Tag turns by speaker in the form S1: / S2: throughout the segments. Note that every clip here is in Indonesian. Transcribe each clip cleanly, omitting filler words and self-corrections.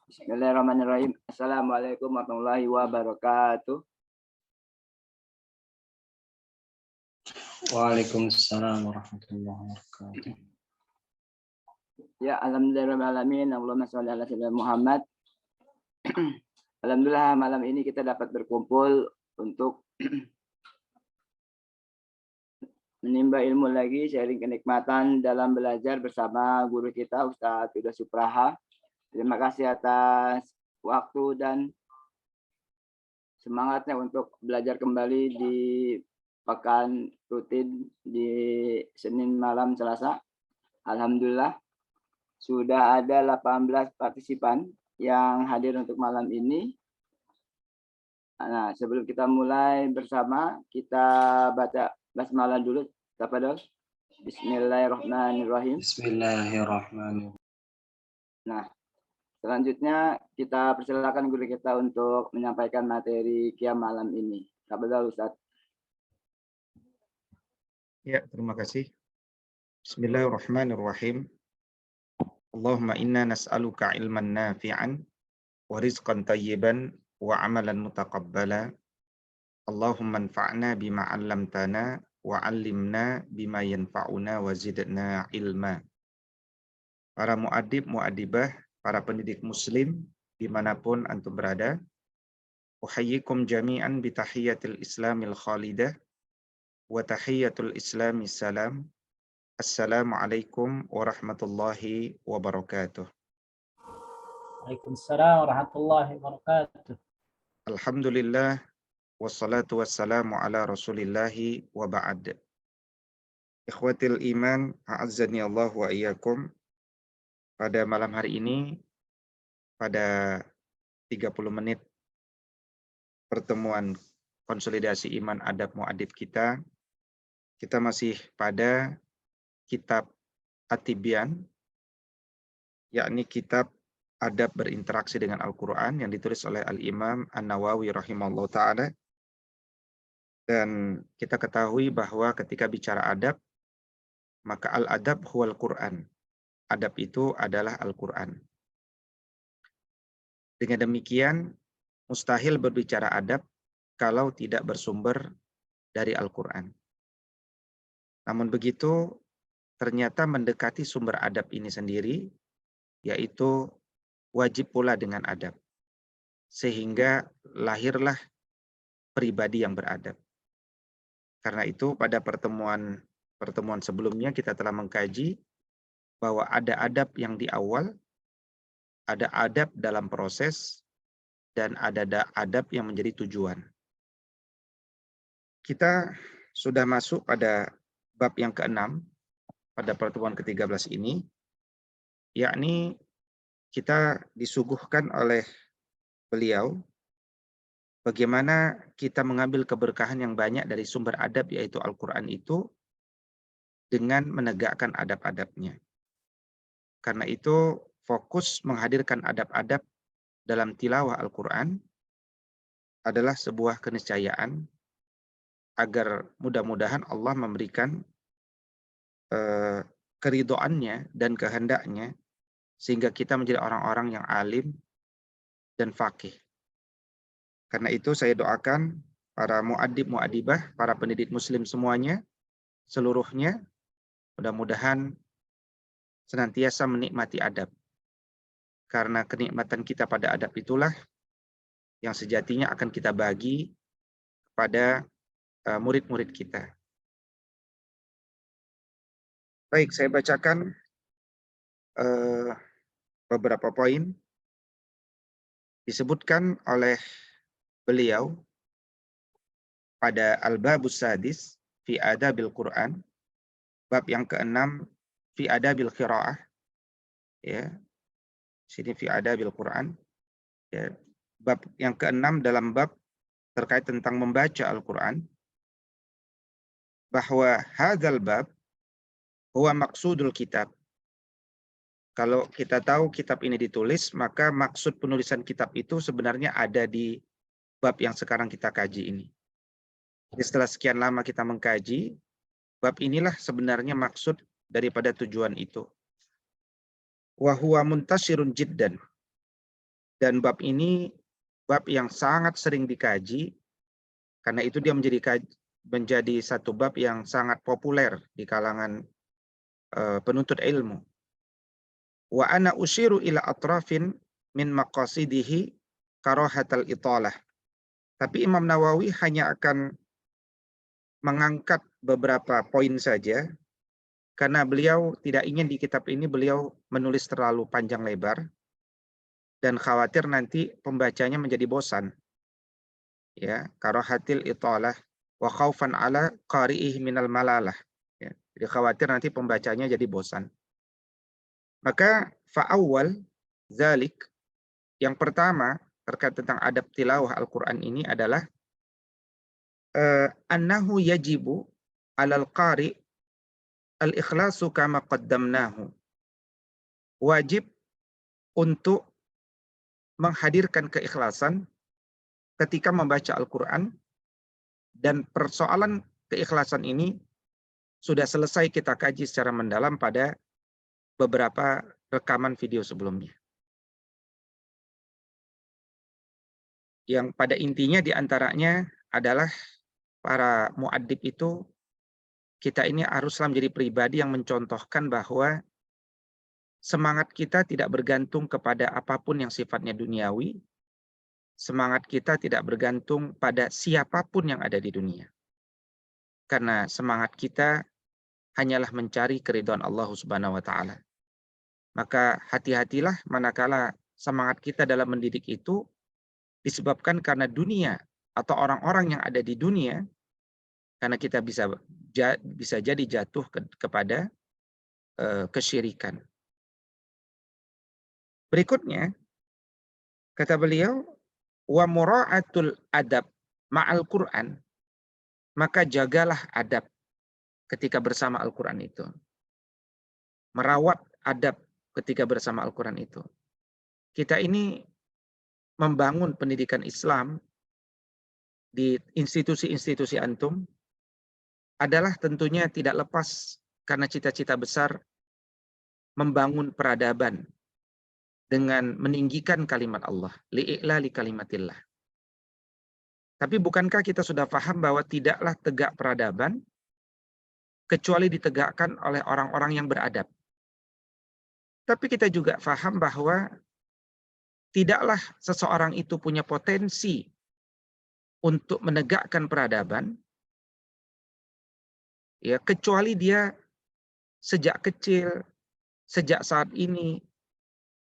S1: Bismillahirrahmanirrahim. Assalamualaikum warahmatullahi wabarakatuh.
S2: Waalaikumsalam warahmatullahi wabarakatuh.
S1: Ya, alhamdulillahirrahmanirrahim. Allahumma sholli ala sayyidina Muhammad. Alhamdulillah malam ini kita dapat berkumpul untuk menimba ilmu lagi, sharing kenikmatan dalam belajar bersama guru kita Ustaz Huda Supraha. Terima kasih atas waktu dan semangatnya untuk belajar kembali di pekan rutin di Senin malam Selasa. Alhamdulillah sudah ada 18 partisipan yang hadir untuk malam ini. Nah, sebelum kita mulai bersama, kita baca basmalah dulu. Tafadhol. Bismillahirrahmanirrahim.
S2: Bismillahirrahmanirrahim.
S1: Nah, selanjutnya kita persilakan guru kita untuk menyampaikan materi qiyam malam ini. Tafadhol Ustaz.
S3: Ya, terima kasih. Bismillahirrahmanirrahim. Allahumma inna nas'aluka ilman nafi'an wa rizqan tayyiban wa amalan mutaqabbala. Allahumma anfa'na bima 'allamtana wa 'allimna bima yanfa'una wa zidna ilma. Para muadib, muadibah, para pendidik muslim dimanapun antum berada, uhayyikum jami'an bitahiyyatil islamil khalidah wa tahiyyatul islami salam. Assalamualaikum warahmatullahi wabarakatuh.
S4: Waalaikumsalam warahmatullahi wabarakatuh.
S3: Alhamdulillah wassalatu wassalamu ala rasulillahi wa ba'd. Ikhwatil iman, a'azzani Allah wa iyyakum. Pada malam hari ini, pada 30 menit pertemuan konsolidasi iman adab muadib kita masih pada kitab At-Tibyan, yakni kitab adab berinteraksi dengan Al-Quran yang ditulis oleh Al-Imam An-Nawawi rahimahullah ta'ala. Dan kita ketahui bahwa ketika bicara adab, maka al-adab huwal Quran. Adab itu adalah Al-Quran. Dengan demikian, mustahil berbicara adab kalau tidak bersumber dari Al-Quran. Namun begitu, ternyata mendekati sumber adab ini sendiri, yaitu wajib pula dengan adab. Sehingga lahirlah pribadi yang beradab. Karena itu pada pertemuan sebelumnya kita telah mengkaji bahwa ada adab yang di awal, ada adab dalam proses, dan ada adab yang menjadi tujuan. Kita sudah masuk pada bab yang ke-6 pada pertemuan ke-13 ini, yakni kita disuguhkan oleh beliau bagaimana kita mengambil keberkahan yang banyak dari sumber adab yaitu Al-Quran itu dengan menegakkan adab-adabnya. Karena itu fokus menghadirkan adab-adab dalam tilawah Al-Quran adalah sebuah keniscayaan agar mudah-mudahan Allah memberikan keridhoannya dan kehendaknya sehingga kita menjadi orang-orang yang alim dan faqih. Karena itu saya doakan para muadib, muadibah, para pendidik muslim semuanya, seluruhnya, mudah-mudahan senantiasa menikmati adab. Karena kenikmatan kita pada adab itulah yang sejatinya akan kita bagi kepada murid-murid kita. Baik, saya bacakan beberapa poin. Disebutkan oleh beliau pada Al-Babus Sadis fi Adabil Quran, bab yang ke-6 fi Adabil Qiraah, ya. Sini fi Adabil Quran, ya. Bab yang ke-6 dalam bab terkait tentang membaca Al-Quran, bahwa hadzal bab huwa maqsudul kitab. Kalau kita tahu kitab ini ditulis, maka maksud penulisan kitab itu sebenarnya ada di bab yang sekarang kita kaji ini. Jadi setelah sekian lama kita mengkaji, bab inilah sebenarnya maksud daripada tujuan itu. Wa huwa muntashirun jiddan. Dan bab ini bab yang sangat sering dikaji, karena itu dia menjadi satu bab yang sangat populer di kalangan penuntut ilmu. Wa ana usyiru ila atrafin min maqasidihi karahatal italah. Tapi Imam Nawawi hanya akan mengangkat beberapa poin saja, karena beliau tidak ingin di kitab ini beliau menulis terlalu panjang lebar, dan khawatir nanti pembacanya menjadi bosan. Ya, karahatil italah wa khaufan ala qari'ih minal malalah. Ya, jadi khawatir nanti pembacanya jadi bosan. Maka fa'awwal zalik, yang pertama terkait tentang adab tilawah Al-Quran ini adalah annahu yajibu alal qari al-ikhlasu kama qaddamnahu. Wajib untuk menghadirkan keikhlasan ketika membaca Al-Quran, dan persoalan keikhlasan ini sudah selesai kita kaji secara mendalam pada beberapa rekaman video sebelumnya. Yang pada intinya diantaranya adalah para muaddib itu, kita ini haruslah menjadi pribadi yang mencontohkan bahwa semangat kita tidak bergantung kepada apapun yang sifatnya duniawi. Semangat kita tidak bergantung pada siapapun yang ada di dunia. Karena semangat kita hanyalah mencari keridhaan Allah Subhanahu wa taala. Maka hati-hatilah manakala semangat kita dalam mendidik itu disebabkan karena dunia atau orang-orang yang ada di dunia, karena kita bisa jadi jatuh kepada kesyirikan. Berikutnya, kata beliau, wa mura'atul adab ma'al Qur'an, maka jagalah adab ketika bersama Al-Quran itu. Merawat adab ketika bersama Al-Quran itu. Kita ini membangun pendidikan Islam di institusi-institusi antum adalah tentunya tidak lepas karena cita-cita besar membangun peradaban dengan meninggikan kalimat Allah, li'ilali kalimatillah. Tapi bukankah kita sudah paham bahwa tidaklah tegak peradaban kecuali ditegakkan oleh orang-orang yang beradab. Tapi kita juga paham bahwa tidaklah seseorang itu punya potensi untuk menegakkan peradaban, ya, kecuali dia sejak kecil, sejak saat ini,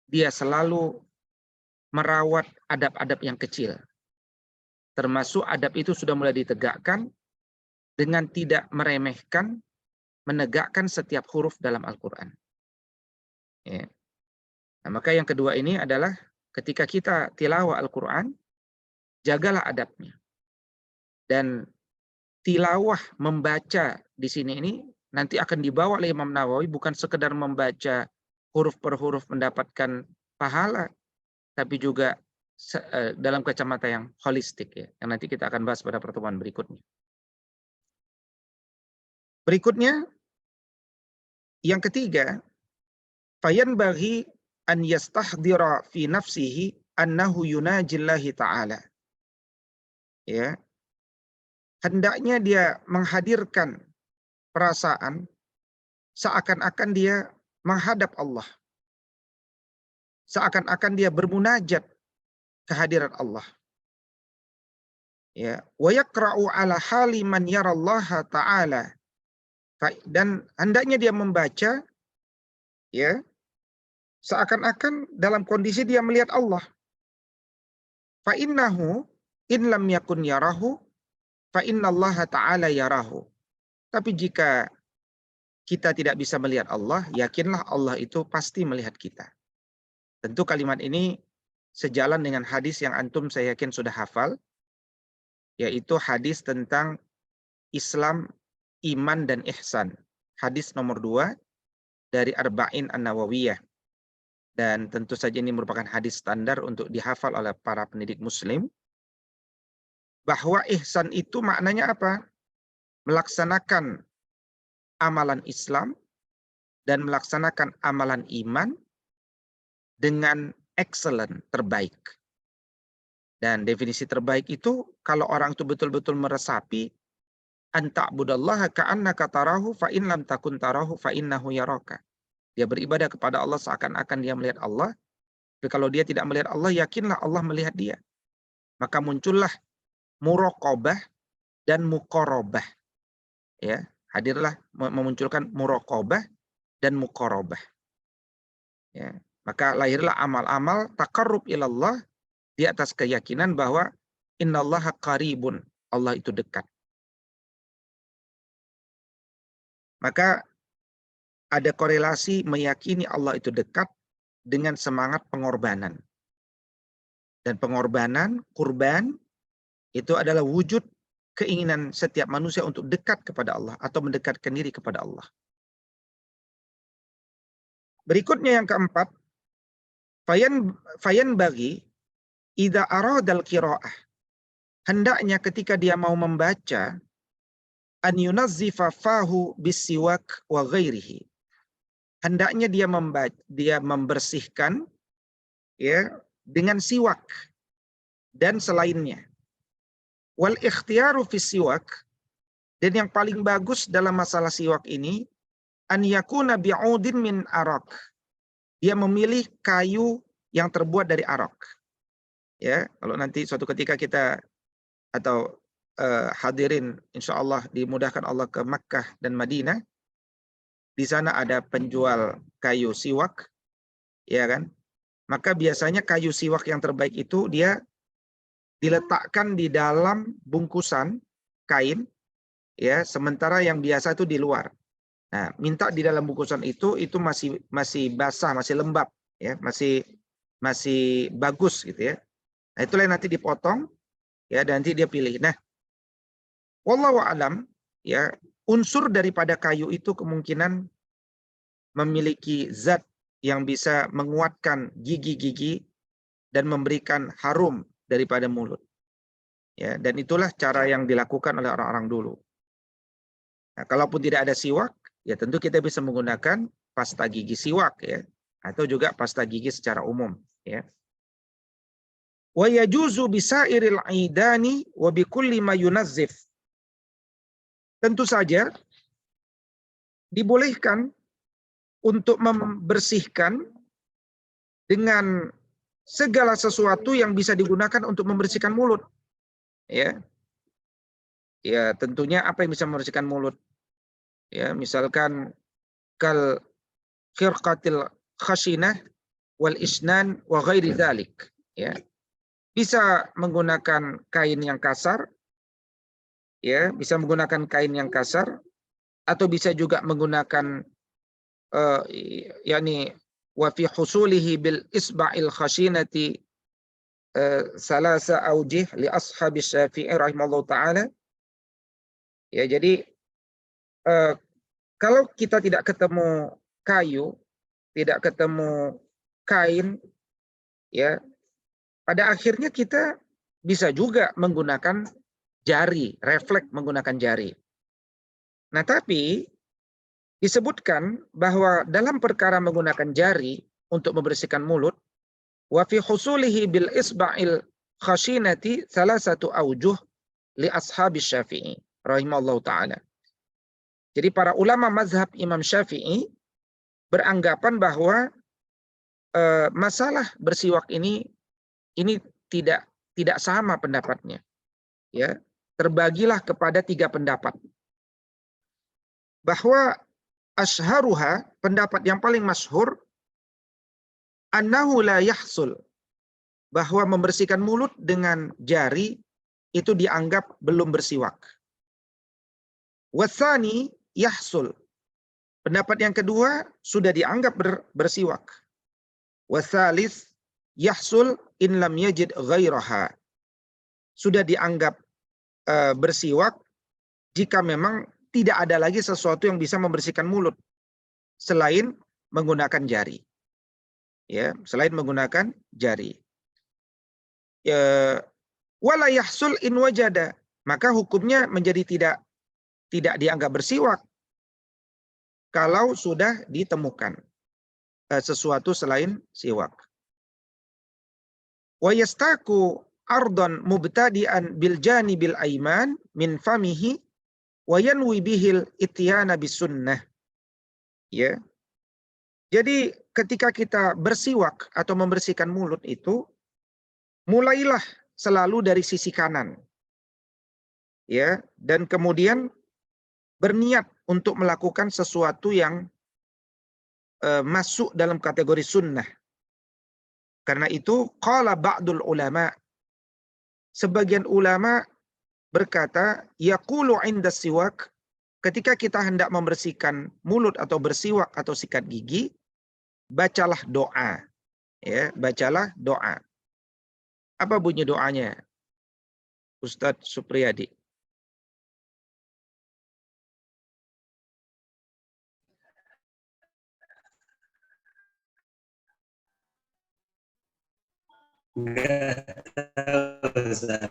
S3: dia selalu merawat adab-adab yang kecil. Termasuk adab itu sudah mulai ditegakkan dengan tidak meremehkan, menegakkan setiap huruf dalam Al-Quran. Ya. Nah, maka yang kedua ini adalah ketika kita tilawah Al-Quran, jagalah adabnya. Dan tilawah membaca di sini ini nanti akan dibawa oleh Imam Nawawi bukan sekedar membaca huruf per huruf mendapatkan pahala, tapi juga dalam kacamata yang holistik, ya, yang nanti kita akan bahas pada pertemuan berikutnya. Berikutnya, yang ketiga, fayanbaghi an yastahdira fi nafsihi annahu yunajillahi ta'ala. Ya. Hendaknya dia menghadirkan perasaan seakan-akan dia menghadap Allah. Seakan-akan dia bermunajat kehadiran Allah. Ya, wa yaqra'u ala hali man yarallaha ta'ala. Dan hendaknya dia membaca, ya, seakan-akan dalam kondisi dia melihat Allah. Fa innahu in lam yakun yarahu fa innallaha ta'ala yarahu. Tapi jika kita tidak bisa melihat Allah, yakinlah Allah itu pasti melihat kita. Tentu kalimat ini sejalan dengan hadis yang antum saya yakin sudah hafal, yaitu hadis tentang Islam, iman, dan ihsan. Hadis nomor 2 dari Arba'in An-Nawawiyah. Dan tentu saja ini merupakan hadis standar untuk dihafal oleh para pendidik muslim. Bahwa ihsan itu maknanya apa? Melaksanakan amalan Islam dan melaksanakan amalan iman dengan excellent, terbaik. Dan definisi terbaik itu kalau orang itu betul-betul meresapi anta'budallaha ka'annaka tarahu fa in lam takun tarahu fa innahu yaraka. Dia beribadah kepada Allah seakan-akan dia melihat Allah, tapi kalau dia tidak melihat Allah, yakinlah Allah melihat dia. Maka muncullah muraqabah dan muqarabah. Ya, hadirlah memunculkan muraqabah dan muqarabah. Ya, maka lahirlah amal-amal taqarrub ilallah di atas keyakinan bahwa innallaha qaribun, Allah itu dekat. Maka ada korelasi meyakini Allah itu dekat dengan semangat pengorbanan. Dan pengorbanan, kurban, itu adalah wujud keinginan setiap manusia untuk dekat kepada Allah atau mendekatkan diri kepada Allah. Berikutnya yang keempat, fayan bagi idza aradal qiraah. Hendaknya ketika dia mau membaca an yunazzifa fahu bisiwak wa ghairihi. Hendaknya dia membersihkan ya dengan siwak dan selainnya. Wal ikhtiyaru fi siwak, dan yang paling bagus dalam masalah siwak ini an yakuna bi'udin min arak. Dia memilih kayu yang terbuat dari arak. Ya, kalau nanti suatu ketika kita atau hadirin insyaallah dimudahkan Allah ke Makkah dan Madinah, di sana ada penjual kayu siwak, ya kan? Maka biasanya kayu siwak yang terbaik itu dia diletakkan di dalam bungkusan kain, ya, sementara yang biasa itu di luar. Nah, minta di dalam bungkusan itu masih basah, masih lembab, ya, masih bagus gitu ya. Nah, itulah yang nanti dipotong, ya, dan nanti dia pilih. Nah, wallahu a'lam, ya, unsur daripada kayu itu kemungkinan memiliki zat yang bisa menguatkan gigi-gigi dan memberikan harum daripada mulut. Ya, dan itulah cara yang dilakukan oleh orang-orang dulu. Nah, kalaupun tidak ada siwak, ya tentu kita bisa menggunakan pasta gigi siwak, ya, atau juga pasta gigi secara umum, ya. Wa yajuzu bisairil aidani wa bikulli ma yunazzif. Tentu saja dibolehkan untuk membersihkan dengan segala sesuatu yang bisa digunakan untuk membersihkan mulut. Ya. Ya, tentunya apa yang bisa membersihkan mulut? Ya, misalkan kal khirqatil khashinah wal isnan wa ghairi dzalik, ya. Bisa menggunakan kain yang kasar, ya, bisa menggunakan kain yang kasar, atau bisa juga menggunakan yakni wa fi husulihi bil isba'il khashinati salasa aujih li ashabi Syafi'i rahimallahu taala. Ya, jadi kalau kita tidak ketemu kayu, tidak ketemu kain, ya, pada akhirnya kita bisa juga menggunakan jari, refleks menggunakan jari. Nah, tapi disebutkan bahwa dalam perkara menggunakan jari untuk membersihkan mulut, wa fi husulihi bil isba'il khashinati salasatu aujuh li ashabi Syafi'i rahimallahu taala. Jadi para ulama mazhab Imam Syafi'i beranggapan bahwa masalah bersiwak ini tidak sama pendapatnya. Ya, terbagilah kepada 3 pendapat. Bahwa asharuha, pendapat yang paling masyhur, annahu la yahsul, bahwa membersihkan mulut dengan jari itu dianggap belum bersiwak. Watsani yahsul, pendapat yang kedua sudah dianggap bersiwak. Watsalis yahsul in lam yajid ghairaha, sudah dianggap bersiwak jika memang tidak ada lagi sesuatu yang bisa membersihkan mulut selain menggunakan jari. Ya, selain menggunakan jari. Wala yahsul in wajada, maka hukumnya menjadi tidak dianggap bersiwak kalau sudah ditemukan sesuatu selain siwak. wa yastaku ardan mubtadi'an bil janibil aiman min famihi wa yanwi bihil ityana bisunnah. Ya. Jadi ketika kita bersiwak atau membersihkan mulut itu, mulailah selalu dari sisi kanan. Ya, dan kemudian berniat untuk melakukan sesuatu yang masuk dalam kategori sunnah. Karena itu qala ba'dul ulama, sebagian ulama berkata yaqulu 'inda siwak, ketika kita hendak membersihkan mulut atau bersiwak atau sikat gigi, bacalah doa. Ya, bacalah doa. Apa bunyi doanya? Ustadz Supriyadi.
S2: Enggak tahu, Ustaz.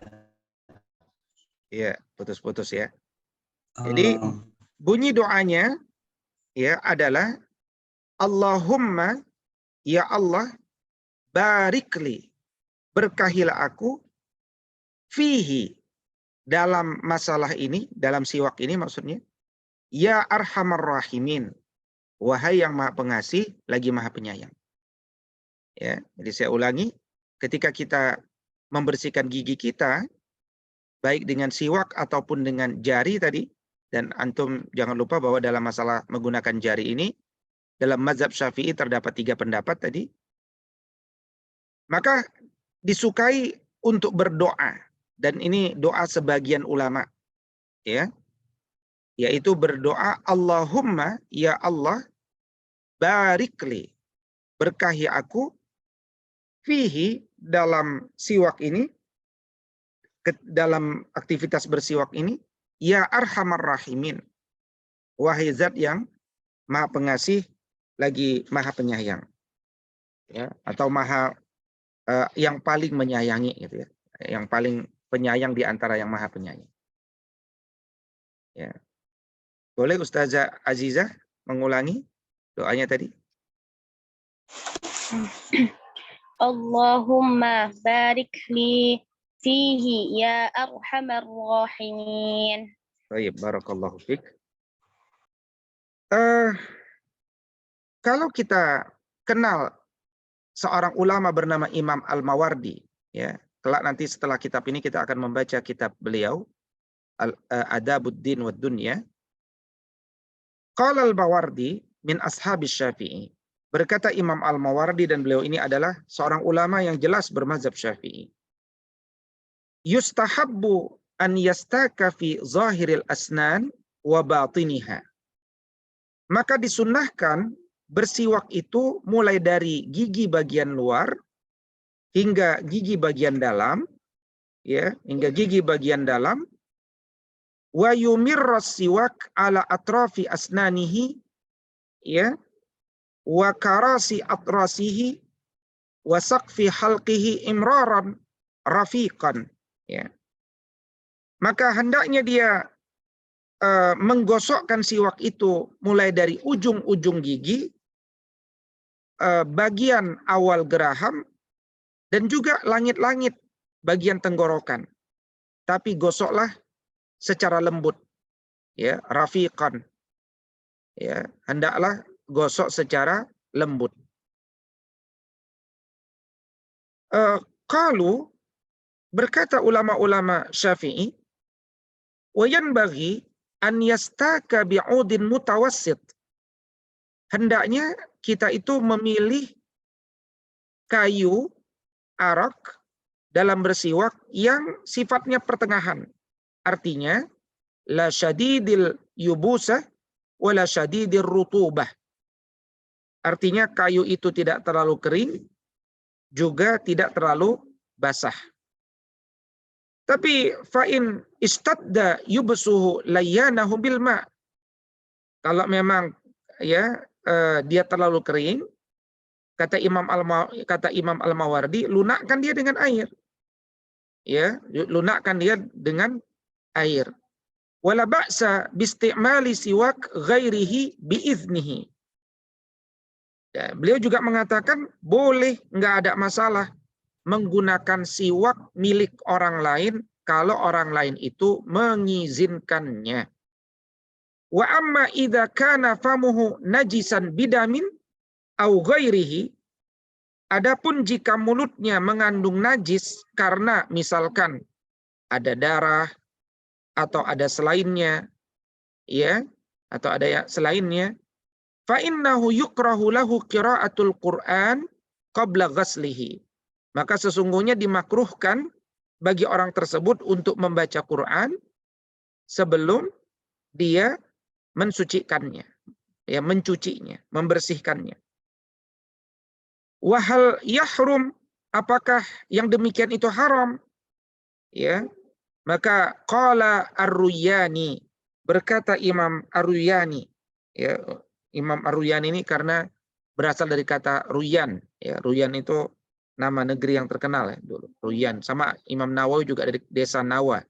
S3: Ya, putus-putus ya. Jadi
S2: Oh,
S3: bunyi doanya ya adalah Allahumma, ya Allah, barikli, berkahilah aku, fihi, dalam masalah ini, dalam siwak ini maksudnya, ya arhamar rahimin, wahai yang maha pengasih lagi maha penyayang. Ya, jadi saya ulangi, ketika kita membersihkan gigi kita, baik dengan siwak ataupun dengan jari tadi, dan antum jangan lupa bahwa dalam masalah menggunakan jari ini, dalam mazhab Syafi'i terdapat 3 pendapat tadi, maka disukai untuk berdoa, dan ini doa sebagian ulama, ya, yaitu berdoa Allahumma, ya Allah, barikli, berkahi aku, fihi, dalam siwak ini, dalam aktivitas bersiwak ini, ya arhamar rahimin, wahai zat yang maha pengasih lagi maha penyayang, ya, atau maha yang paling menyayangi gitu ya, yang paling penyayang di antara yang maha penyayang. Ya. Boleh Ustazah Azizah mengulangi doanya tadi?
S5: Allahumma barik li fihi ya arhamar rahimin.
S3: Baik, barakallahu fiik. Kalau kita kenal seorang ulama bernama Imam Al-Mawardi, ya, kelak nanti setelah kitab ini kita akan membaca kitab beliau, Adabuddin wad Dunya. Qala Al-Mawardi min ashabis Syafi'i. Berkata Imam Al-Mawardi, dan beliau ini adalah seorang ulama yang jelas bermazhab Syafi'i. Yustahabbu an yastaka fi zahiril asnan wa batiniha. Maka disunnahkan bersiwak itu mulai dari gigi bagian luar hingga gigi bagian dalam, ya, hingga gigi bagian dalam. Wa yumirras siwak ala atrafi asnanihi, ya, wa karasi atrasihi wa saqfi halqihi imraran rafiqan, ya. Maka hendaknya dia menggosokkan siwak itu mulai dari ujung-ujung gigi, bagian awal geraham, dan juga langit-langit bagian tenggorokan. Tapi gosoklah secara lembut, ya, rafiqan, ya, hendaklah gosok secara lembut. Qalu, berkata ulama-ulama Syafi'i, wa yanbaghi an yastaka bi'udin mutawassit. Hendaknya kita itu memilih kayu arak dalam bersiwak yang sifatnya pertengahan. Artinya, la syadidil yubusah wa la syadidir rutubah. Artinya kayu itu tidak terlalu kering, juga tidak terlalu basah. Tapi fa'in istadda yubsuhu layyanahu bil ma'. Kalau memang ya dia terlalu kering, kata Imam Al-Mawardi, lunakkan dia dengan air. Ya, lunakkan dia dengan air. Wala ba'sa biistimali siwak ghairihi biiznihi. Ya, beliau juga mengatakan boleh, nggak ada masalah menggunakan siwak milik orang lain kalau orang lain itu mengizinkannya. Wa amma idza kana famuhu najisan bidamin au ghairihi, adapun jika mulutnya mengandung najis karena misalkan ada darah atau ada selainnya, ya, atau ada selainnya, fa innahu yukrahu lahu qiraatul Qur'an qabla ghaslihi. Maka sesungguhnya dimakruhkan bagi orang tersebut untuk membaca Quran sebelum dia mensucikannya, ya, mencucinya, membersihkannya. Wahal yahrum, apakah yang demikian itu haram? Ya, maka qala Ar-Ruyani, berkata Imam Ar-Ruyani, ya, Imam Ar-Ruyani ini karena berasal dari kata Ruyan, ya, Ruyan itu nama negeri yang terkenal ya dulu, Ruyan. Sama Imam Nawawi juga dari desa Nawa.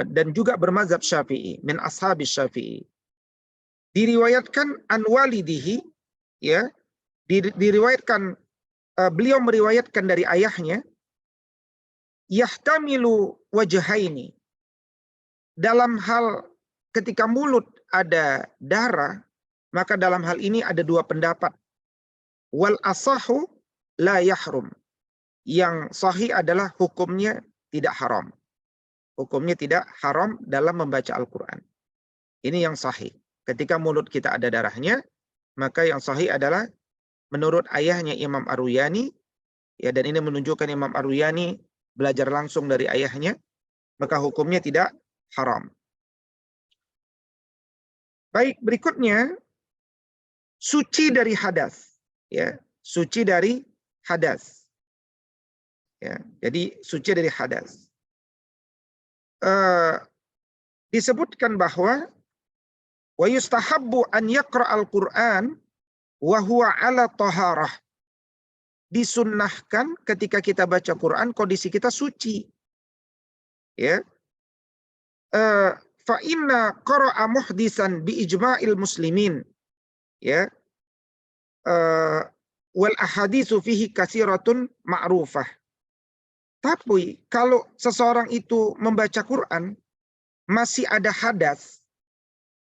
S3: Dan juga bermazhab Syafi'i, min ashabis Syafi'i. Diriwayatkan an walidihi, ya, diriwayatkan, beliau meriwayatkan dari ayahnya, yahtamilu wajhaini, dalam hal ketika mulut ada darah, maka dalam hal ini ada dua pendapat. Wal asahu la yahrum, yang sahih adalah hukumnya tidak haram. Hukumnya tidak haram dalam membaca Al-Quran. Ini yang sahih. Ketika mulut kita ada darahnya, maka yang sahih adalah menurut ayahnya Imam Ar-Ruyani, ya, dan ini menunjukkan Imam Ar-Ruyani belajar langsung dari ayahnya, maka hukumnya tidak haram. Baik, berikutnya suci dari hadas, ya, suci dari hadas. Ya, jadi suci dari hadas. Disebutkan bahwa wa yustahabbu an yaqra al-Qur'an wa huwa ala taharah. Disunnahkan ketika kita baca Quran kondisi kita suci. Ya. Fa inna qara'a muhdisan bi ijma'il muslimin. Ya. Wal ahaditsu fihi katsiratun ma'rufah. Tapi kalau seseorang itu membaca Quran masih ada hadas,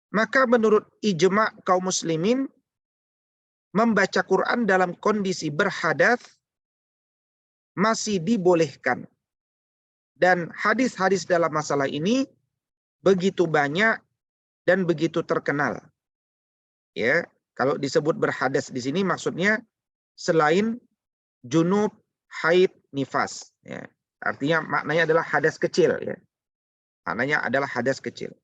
S3: maka menurut ijma' kaum muslimin membaca Quran dalam kondisi berhadas masih dibolehkan. Dan hadis-hadis dalam masalah ini begitu banyak dan begitu terkenal. Ya, kalau disebut berhadas di sini maksudnya selain junub, haid, nifas. Ya, artinya maknanya adalah hadas kecil. Ya, maknanya adalah hadas kecil.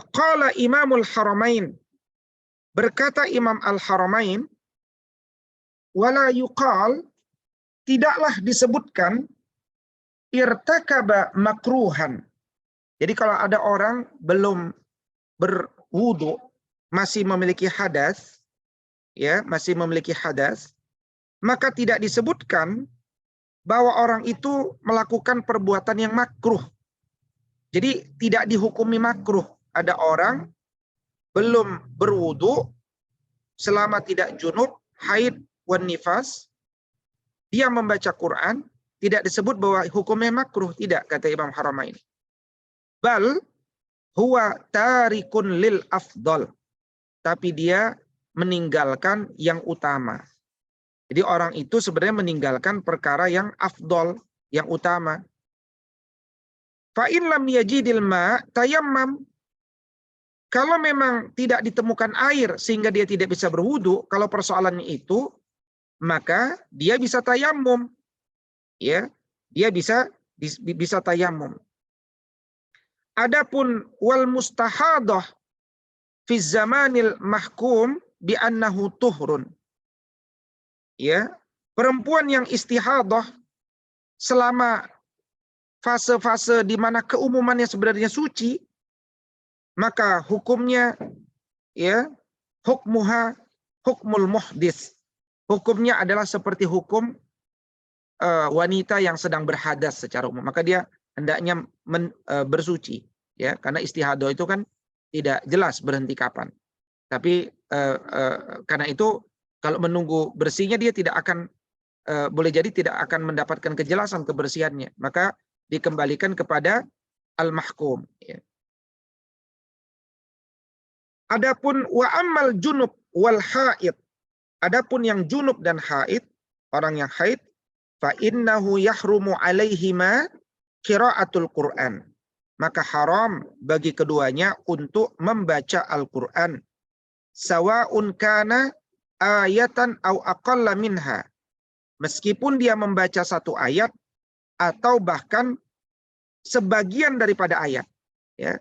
S3: Qala Imamul Haramain, berkata Imam Al-Haramain, wala yuqal, tidaklah disebutkan irtakaba makruhan. Jadi kalau ada orang belum berwudu masih memiliki hadas, ya, masih memiliki hadas, maka tidak disebutkan bahwa orang itu melakukan perbuatan yang makruh. Jadi tidak dihukumi makruh. Ada orang belum berwudu selama tidak junub, haid, wan nifas, dia membaca Quran, tidak disebut bahwa hukumnya makruh, tidak, kata Imam Haramain. Bal huwa tarikun lil afdal, tapi dia meninggalkan yang utama. Jadi orang itu sebenarnya meninggalkan perkara yang afdal, yang utama. Fa in lam yajidil ma tayammam, kalau memang tidak ditemukan air sehingga dia tidak bisa berwudu, kalau persoalannya itu, maka dia bisa tayammum. Ya, dia bisa tayammum. Adapun wal mustahadah fi zamanil mahkum bi annahu tuhrun. Ya, perempuan yang istihadah selama fase-fase di mana keumumannya sebenarnya suci, maka hukumnya, ya, hukmuha hukmul muhdis. Hukumnya adalah seperti hukum wanita yang sedang berhadas secara umum. Maka dia hendaknya bersuci, ya, karena istihadah itu kan tidak jelas berhenti kapan. Tapi karena itu Kalau menunggu bersihnya dia tidak akan boleh jadi tidak akan mendapatkan kejelasan kebersihannya, maka dikembalikan kepada al-mahkum. Ya. Adapun wa ammal junub wal haid, adapun yang junub dan haid, orang yang haid, fa innahu yahrumu alaihima qiraatul Qur'an. Maka haram bagi keduanya untuk membaca Al-Qur'an. Sawa'un kana ayatan au aqalla minha. Meskipun dia membaca satu ayat atau bahkan sebagian daripada ayat, ya.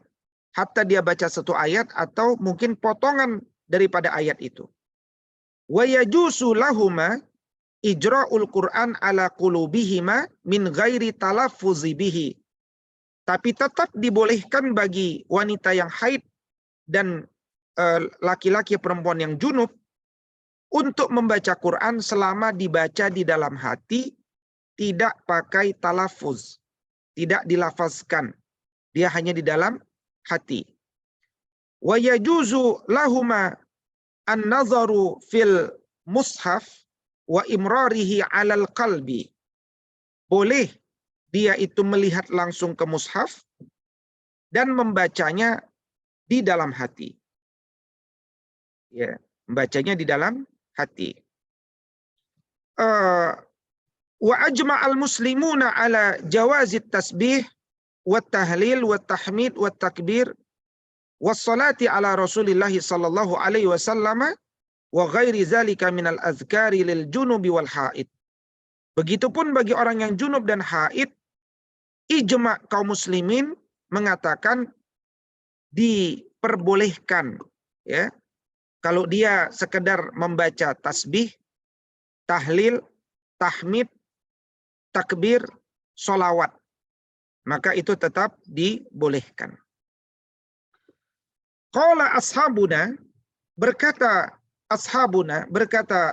S3: Hatta dia baca satu ayat atau mungkin potongan daripada ayat itu. Wa yajuzu lahuma ijra'ul Qur'an ala qulubihima min ghairi talaffuzi bihi. Tapi tetap dibolehkan bagi wanita yang haid dan laki-laki perempuan yang junub untuk membaca Quran selama dibaca di dalam hati, tidak pakai talaffuz, tidak dilafazkan. Dia hanya di dalam hati. Wa yajuzu lahuma an-nazaru fil mushaf wa imrarihi 'alal qalbi. Boleh dia itu melihat langsung ke mushaf dan membacanya di dalam hati. Ya, membacanya di dalam hati. Wa ajma'al muslimuna ala jawazit tasbih wa tahlil wa tahmid wa takbir wa salati ala Rasulillah sallallahu alaihi wasallam wa ghairi zalika minal azkari lil junubi wal haid. Begitupun bagi orang yang junub dan haid, ijma' kaum muslimin mengatakan diperbolehkan, ya, kalau dia sekedar membaca tasbih, tahlil, tahmid, takbir, sholawat, maka itu tetap dibolehkan. Qala ashabuna, berkata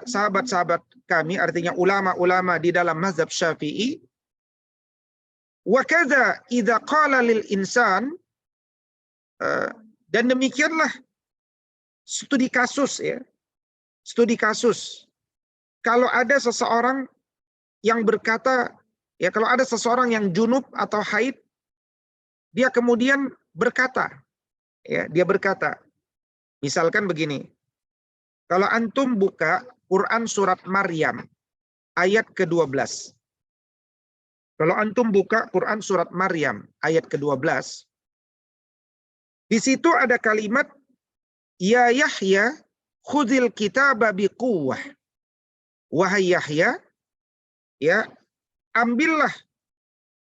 S3: sahabat-sahabat kami, artinya ulama-ulama di dalam mazhab Syafi'i, wa kadza idza qala lil insan, dan demikianlah studi kasus, ya. Studi kasus. Kalau ada seseorang yang berkata, ya, kalau ada seseorang yang junub atau haid, dia kemudian berkata, ya, dia berkata, misalkan begini, kalau antum buka Quran surat Maryam ayat ke-12. Kalau antum buka Quran surat Maryam ayat ke-12, di situ ada kalimat ya Yahya khudhil kitaba biquwwah. Wahai Yahya, ya, ambillah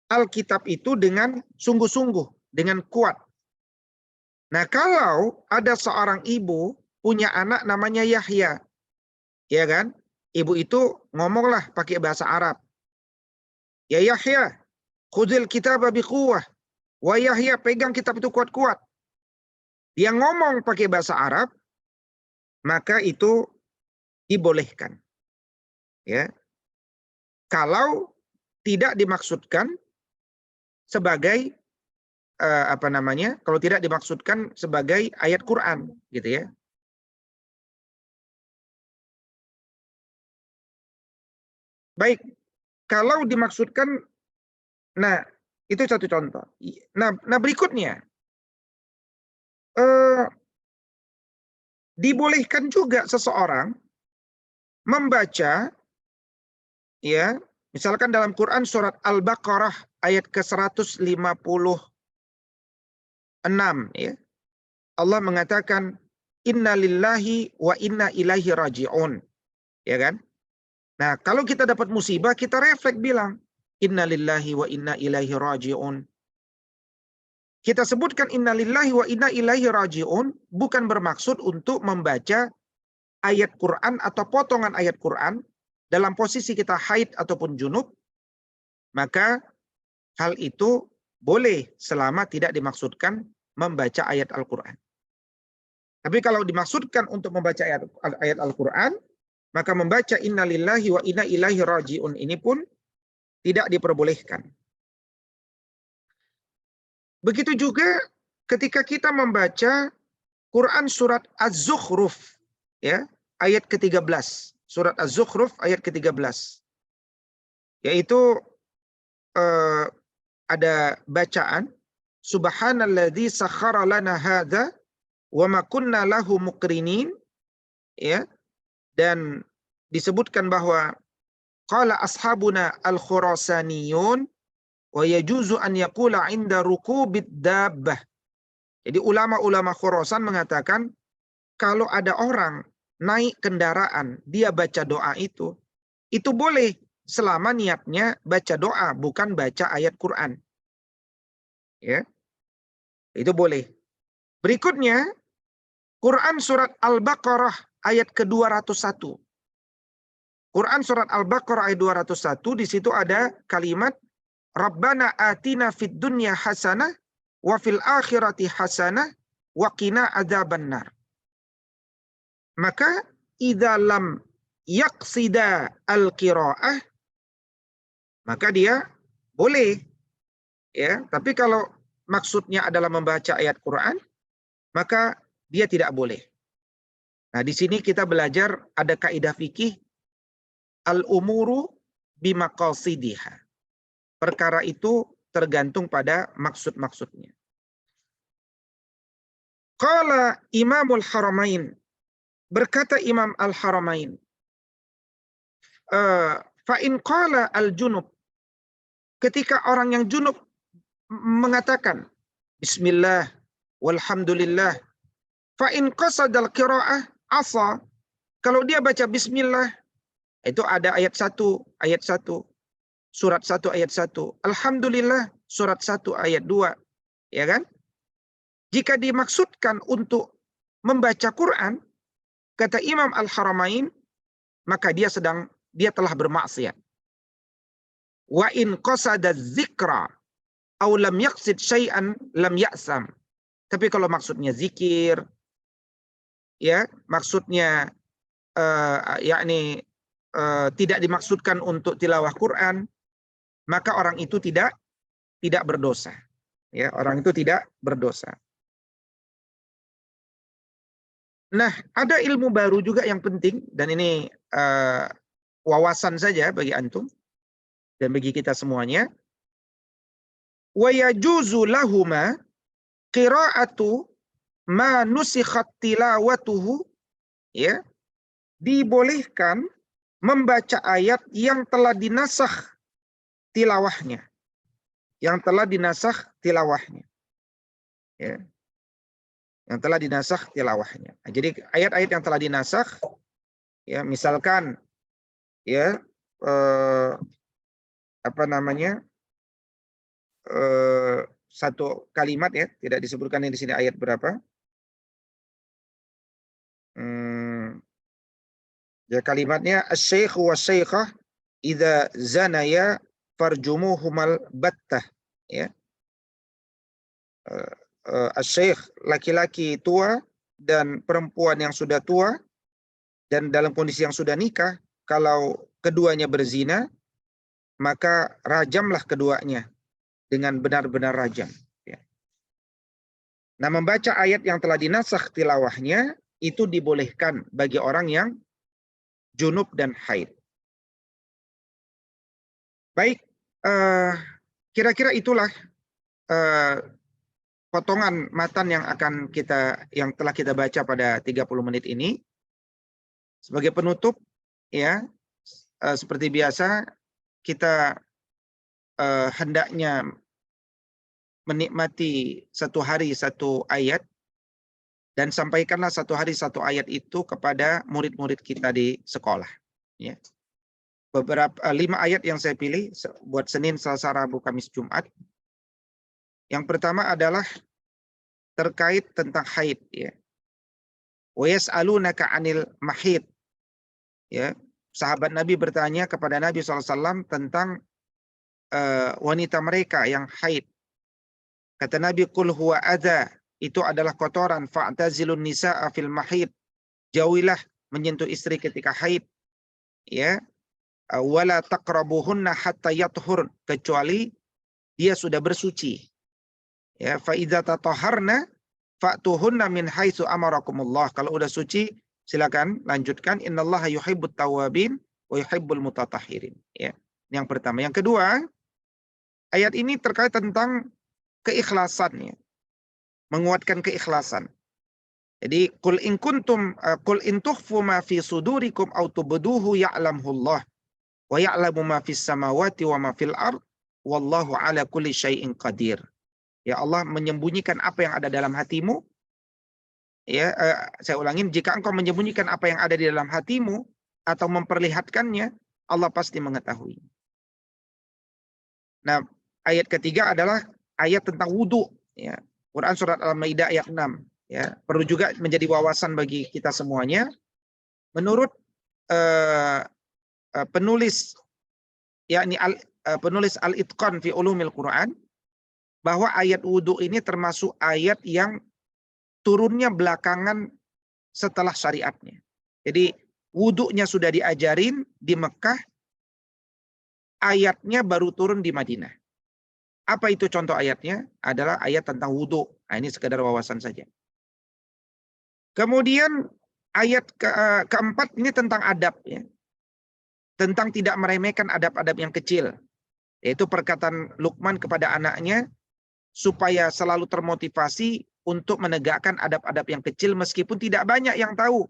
S3: Alkitab itu dengan sungguh-sungguh, dengan kuat. Nah, kalau ada seorang ibu punya anak namanya Yahya, ya kan? Ibu itu ngomonglah pakai bahasa Arab. Ya Yahya, khudhil kitaba biquwwah. Wah Yahya, pegang kitab itu kuat-kuat. Dia ngomong pakai bahasa Arab, maka itu dibolehkan. Ya. Kalau tidak dimaksudkan sebagai kalau tidak dimaksudkan sebagai ayat Quran, gitu ya. Baik, kalau dimaksudkan, nah itu satu contoh. Nah berikutnya, dibolehkan juga seseorang membaca, ya, misalkan dalam Quran surat Al-Baqarah ayat ke-156, ya. Allah mengatakan inna lillahi wa inna ilaihi raji'un, ya kan? Nah, kalau kita dapat musibah, kita refleks bilang inna lillahi wa inna ilaihi raji'un. Kita sebutkan inna lillahi wa inna ilaihi raji'un bukan bermaksud untuk membaca ayat Quran atau potongan ayat Quran dalam posisi kita haid ataupun junub, maka hal itu boleh selama tidak dimaksudkan membaca ayat Al-Quran. Tapi kalau dimaksudkan untuk membaca ayat Al-Quran, maka membaca inna lillahi wa inna ilaihi raji'un ini pun tidak diperbolehkan. Begitu juga ketika kita membaca Quran surat Az-Zukhruf, ya, ayat ke-13. Surat Az-Zukhruf ayat ke-13. Yaitu ada bacaan subhanalladzi sakhkhara lana hadza wa ma kunna lahu muqrinin, ya, dan disebutkan bahwa qala ashabuna al-khurasaniyun wa yajuzu an yaqula 'inda rukubid dabbah. Jadi ulama-ulama Khurasan mengatakan kalau ada orang naik kendaraan dia baca doa itu boleh selama niatnya baca doa bukan baca ayat Quran. Ya. Itu boleh. Berikutnya Quran surat Al-Baqarah ayat ke-201. Quran surat Al-Baqarah ayat 201, di situ ada kalimat Rabbana atina fid dunya hasanah wa fil akhirati hasanah wa qina adzabannar. Maka idza lam yaqsida al-qiraah, maka dia boleh, ya, tapi kalau maksudnya adalah membaca ayat Quran, maka dia tidak boleh. Nah, di sini kita belajar ada kaidah fikih al-umuru bimaqasidiha. Perkara itu tergantung pada maksud-maksudnya. Qala Imamul Haramain, berkata Imam Al-Haramain, fa in qala al-junub, ketika orang yang junub mengatakan bismillah walhamdulillah, fa in qasadal qiraah asa, kalau dia baca bismillah itu ada ayat 1, surat 1 ayat 1, alhamdulillah surat 1 ayat 2, ya kan? Jika dimaksudkan untuk membaca Quran, kata Imam Al-Haramain, maka dia telah bermaksiat. Wa in qasada dzikra aw lam yaqsid syai'an lam ya'sam. Tapi kalau maksudnya zikir, ya, maksudnya tidak dimaksudkan untuk tilawah Quran, maka orang itu tidak berdosa. Ya, orang itu tidak berdosa. Nah, ada ilmu baru juga yang penting, dan ini wawasan saja bagi antum dan bagi kita semuanya. Wa yajuzu lahuma qira'atu ma nusikhat tilawatuhu, ya, dibolehkan membaca ayat yang telah dinasakh tilawahnya. Yang telah dinasakh tilawahnya. Ya. Yang telah dinasakh tilawahnya. Nah, jadi ayat-ayat yang telah dinasakh, ya, misalkan, ya, satu kalimat, ya, tidak disebutkan di sini ayat berapa. Ya, kalimatnya asy-syaikh wa syaikah idza zanaya farjumuhumal battah, ya. Asy-syaikh laki-laki tua dan perempuan yang sudah tua dan dalam kondisi yang sudah nikah, kalau keduanya berzina, maka rajamlah keduanya dengan benar-benar rajam, ya. Nah, membaca ayat yang telah dinasakh tilawahnya itu dibolehkan bagi orang yang junub dan haid. Baik, kira-kira itulah potongan matan yang telah kita baca pada 30 menit ini. Sebagai penutup, ya, seperti biasa kita hendaknya menikmati satu hari satu ayat, dan sampaikanlah satu hari satu ayat itu kepada murid-murid kita di sekolah. Ya. 5 ayat yang saya pilih buat Senin, Selasa, Rabu, Kamis, Jumat. Yang pertama adalah terkait tentang haid. Ya. Wa yas'alunaka 'anil mahid. Ya. Sahabat Nabi bertanya kepada Nabi SAW tentang wanita mereka yang haid. Kata Nabi, qul huwa adza, itu adalah kotoran, fa'tazilun nisa'a fil mahid, jauhilah menyentuh istri ketika haid, ya, wala taqrabuhunna hatta yathur, kecuali dia sudah bersuci, ya, fa idza tatahharna fa'tuhunna min haitsu amarakumullah, kalau udah suci Silakan lanjutkan. Innallaha yuhibbut tawwabin wa yuhibbul mutatahhirin. Ya. Yang pertama. Yang kedua, ayat ini terkait tentang keikhlasan, ya. Menguatkan keikhlasan. Jadi qul in kuntum qul in tukhfu ma fi sudurikum aw tubduhu ya'lamullah wa ya'lamu ma fis samawati wa ma fil ard wallahu ala kulli syai'in qadir. Ya Allah menyembunyikan apa yang ada dalam hatimu. Ya, saya ulangin, jika engkau menyembunyikan apa yang ada di dalam hatimu atau memperlihatkannya, Allah pasti mengetahui. Nah, ayat ketiga adalah ayat tentang wudhu. Ya. Quran surat Al-Maidah ayat 6. Ya. Perlu juga menjadi wawasan bagi kita semuanya. Menurut penulis, yakni penulis Al-Itqan fi Ulumil Quran, bahwa ayat wudhu ini termasuk ayat yang turunnya belakangan setelah syariatnya. Jadi wudhunya sudah diajarin di Mekah, ayatnya baru turun di Madinah. Apa itu contoh ayatnya? Adalah ayat tentang wudhu. Nah, ini sekedar wawasan saja. Kemudian ayat keempat ini tentang adab, ya. Tentang tidak meremehkan adab-adab yang kecil. Yaitu perkataan Luqman kepada anaknya supaya selalu termotivasi untuk menegakkan adab-adab yang kecil meskipun tidak banyak yang tahu.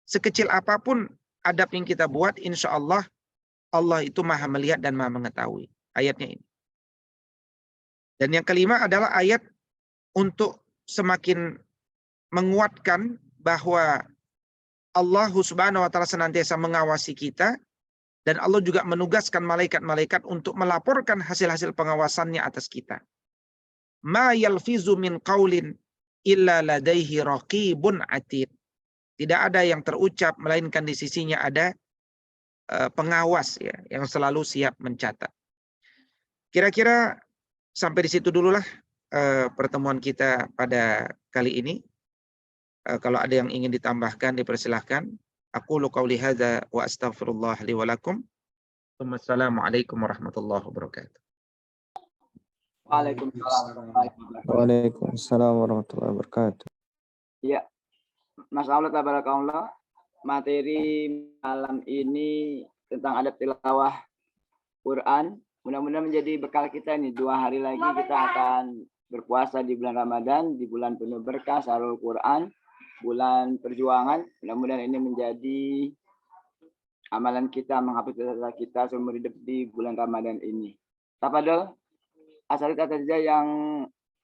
S3: Sekecil apapun adab yang kita buat, insya Allah, Allah itu maha melihat dan maha mengetahui. Ayatnya ini. Dan yang kelima adalah ayat untuk semakin menguatkan bahwa Allah Subhanahu wa ta'ala senantiasa mengawasi kita, dan Allah juga menugaskan malaikat-malaikat untuk melaporkan hasil-hasil pengawasannya atas kita. Ma yalfizu min qaulin illa ladaihi raqibun atid. Tidak ada yang terucap melainkan di sisinya ada pengawas, ya, yang selalu siap mencatat. Kira-kira sampai di situ dululah pertemuan kita pada kali ini. Kalau ada yang ingin ditambahkan dipersilahkan. Aqulu qauli hadza wa astaghfirullah li wa lakum. Wassalamualaikum warahmatullahi wabarakatuh.
S6: Waalaikumsalam warahmatullahi wabarakatuh.
S1: Ya, Masya Allah, tabarakallah. Materi malam ini tentang adab tilawah Quran. Mudah-mudahan menjadi bekal kita ini. 2 hari lagi kita akan berpuasa di bulan Ramadan, di bulan penuh berkah, Syahrul Quran, bulan perjuangan. Mudah-mudahan ini menjadi amalan kita, menghapus dosa kita seumur hidup di bulan Ramadan ini. Tafadhol. Asal kata saja yang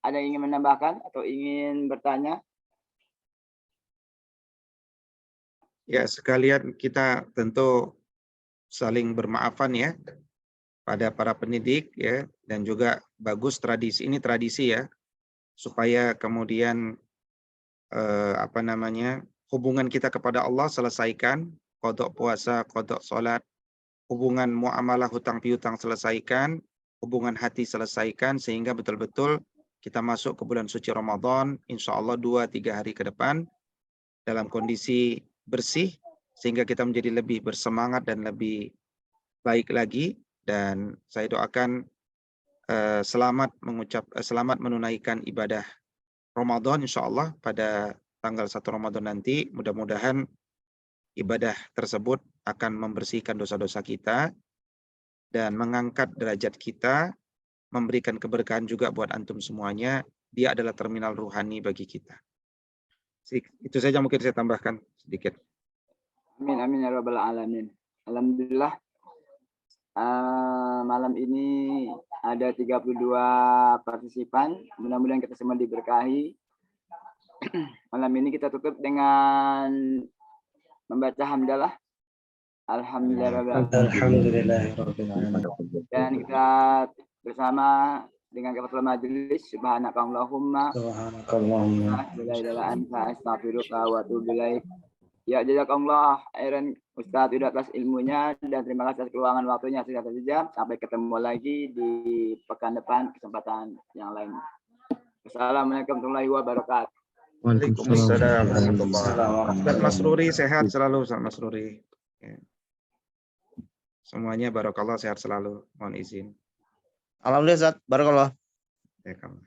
S1: ada yang ingin menambahkan atau ingin bertanya.
S3: Ya, sekalian kita tentu saling bermaafan, ya, pada para pendidik, ya, dan juga bagus tradisi ini, tradisi, ya, supaya kemudian hubungan kita kepada Allah selesaikan, qodok puasa, qodok sholat, hubungan muamalah hutang piutang selesaikan, hubungan hati selesaikan, sehingga betul-betul kita masuk ke bulan suci Ramadan, insya Allah 2-3 hari ke depan dalam kondisi bersih, sehingga kita menjadi lebih bersemangat dan lebih baik lagi. Dan saya doakan selamat menunaikan ibadah Ramadan insya Allah pada tanggal 1 Ramadan nanti. Mudah-mudahan ibadah tersebut akan membersihkan dosa-dosa kita dan mengangkat derajat kita, memberikan keberkahan juga buat antum semuanya. Dia adalah terminal ruhani bagi kita. Itu saja mungkin saya tambahkan sedikit.
S1: Amin, amin ya rabbal alamin. Alhamdulillah. Malam ini ada 32 partisipan. Mudah-mudahan kita semua diberkahi. Malam ini kita tutup dengan membaca hamdalah. Alhamdulillah. Dan kita bersama dengan kafaratul majelis. Subhanakallahumma la ilaha illa anta astaghfiruka wa atubu ilaik. Ya, jazakallah khairan Ustaz Yuda atas ilmunya, dan terima kasih atas keluangan waktunya singkat saja. Sampai ketemu lagi di pekan depan, kesempatan yang lain. Assalamualaikum warahmatullahi wabarakatuh.
S3: Waalaikumsalam warahmatullahi wabarakatuh. Mas Ruri sehat selalu, Mas Ruri. Ya. Semuanya barakallah, sehat selalu. Mohon izin.
S2: Alhamdulillah, Ustaz. Barakallah.
S3: Ya, kamu.